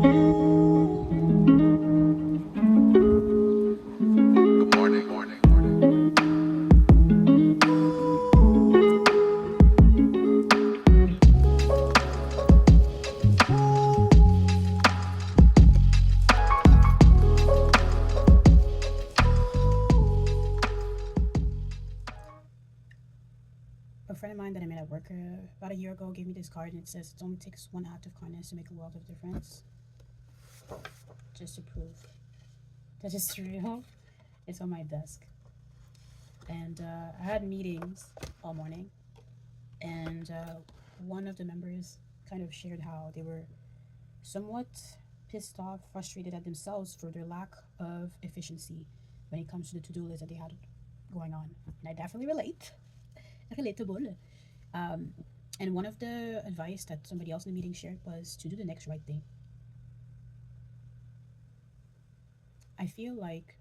A friend of mine that I met at work about a year ago gave me this card and it says it only takes one act of kindness to make a world of difference. Just to prove that it's true. It's on my desk. And I had meetings all morning, and one of the members kind of shared how they were somewhat pissed off, frustrated at themselves for their lack of efficiency when it comes to the to-do list that they had going on. And I definitely relate. Relatable. Um, and one of the advice that somebody else in the meeting shared was to do the next right thing. I feel like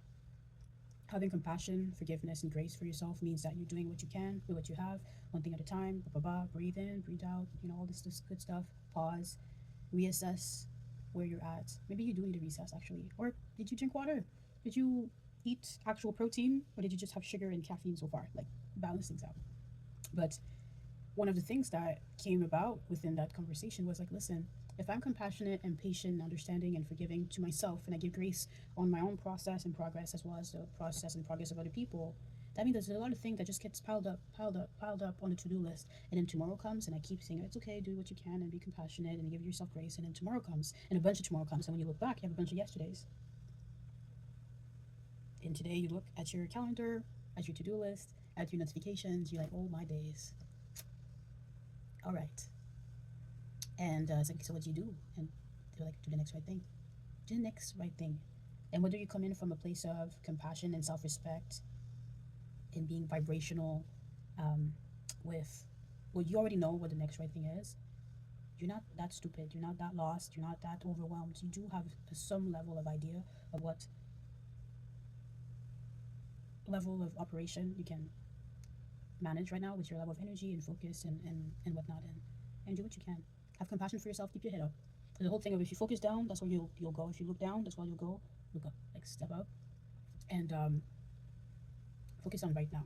having compassion, forgiveness, and grace for yourself means that you're doing what you can with what you have, one thing at a time. Blah, blah, blah, breathe in, breathe out, all this good stuff. Pause, reassess where you're at. Maybe you do need a recess actually. Or did you drink water? Did you eat actual protein? Or did you just have sugar and caffeine so far? Like, balance things out. But one of the things that came about within that conversation was like, listen, if I'm compassionate and patient and understanding and forgiving to myself, and I give grace on my own process and progress as well as the process and progress of other people, that means there's a lot of things that just gets piled up on the to-do list. And then tomorrow comes and I keep saying, it's okay, do what you can and be compassionate and give yourself grace. And then tomorrow comes and a bunch of tomorrow comes. And when you look back, you have a bunch of yesterdays. And today you look at your calendar, at your to-do list, at your notifications, you're like, oh my days. All right. And it's like, so what do you do? And they're like, do the next right thing. Do the next right thing. And whether you come in from a place of compassion and self-respect and being vibrational with, well, you already know what the next right thing is. You're not that stupid. You're not that lost. You're not that overwhelmed. You do have some level of idea of what level of operation you can manage right now with your level of energy and focus and whatnot, and do what you can. Have compassion for yourself. Keep your head up. The whole thing of if you focus down, that's where you'll go. If you look down, that's where you'll go. Look up, like step up, and focus on right now.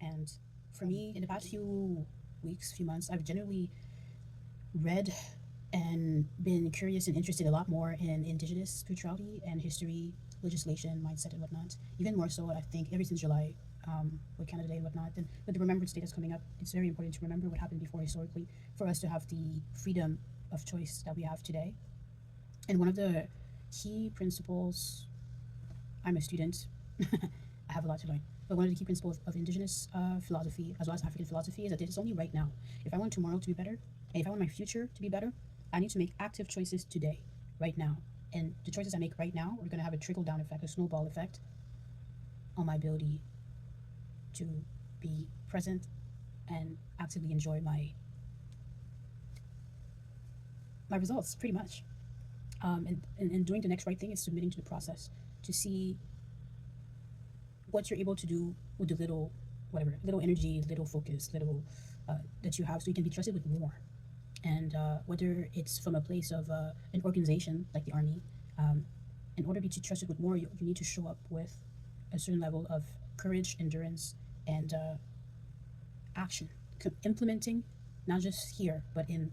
And for me, in the past few weeks, few months, I've generally read and been curious and interested a lot more in indigenous spirituality and history, legislation, mindset, and whatnot. Even more so, I think, ever since July, with Canada Day and whatnot, and with the Remembrance Day that's coming up, it's very important to remember what happened before historically for us to have the freedom of choice that we have today. And one of the key principles, I'm a student, I have a lot to learn, but one of the key principles of indigenous philosophy as well as African philosophy is that it is only right now. If I want tomorrow to be better, and if I want my future to be better, I need to make active choices today, right now. And the choices I make right now are going to have a trickle-down effect, a snowball effect on my ability to be present and actively enjoy my results, pretty much. And doing the next right thing is submitting to the process to see what you're able to do with the little, whatever, little energy, little focus, little that you have, so you can be trusted with more. And whether it's from a place of an organization like the Army, in order to be trusted with more, you need to show up with a certain level of courage, endurance, and action. Implementing, not just here, but in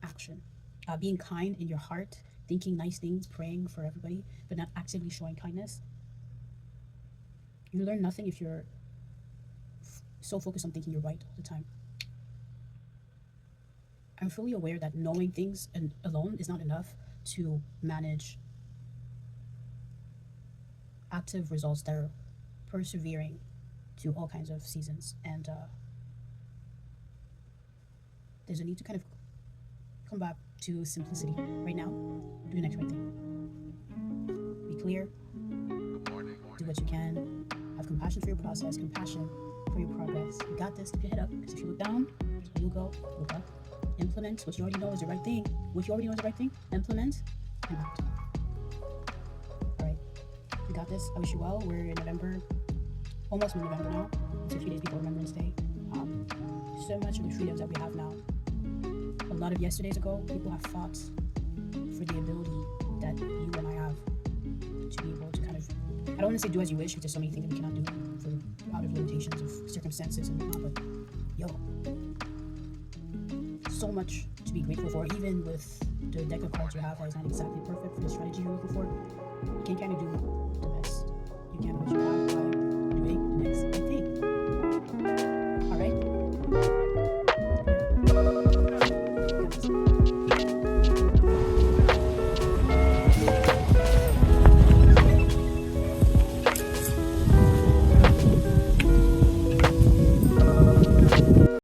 action. Being kind in your heart, thinking nice things, praying for everybody, but not actively showing kindness. You learn nothing if you're so focused on thinking you're right all the time. I'm fully aware that knowing things alone is not enough to manage active results that are persevering to all kinds of seasons. And there's a need to kind of come back to simplicity. Right now, do the next right thing. Be clear. Do what you can. Have compassion for your process, compassion for your progress. You got this. Keep your head up. Because if you look down, you'll go. Look up. Implement what you already know is the right thing. What you already know is the right thing, implement and act. All right. You got this. I wish you well. We're in November. Almost in November now. It's a few days before Remembrance Day. So much of the freedoms that we have now. A lot of yesterdays ago, people have fought for the ability I don't want to say do as you wish, because there's so many things that we cannot do for out of limitations of circumstances and whatnot. But yo, so much to be grateful for. Even with the deck of cards you have that is not exactly perfect for the strategy you're looking for, you can kind of do the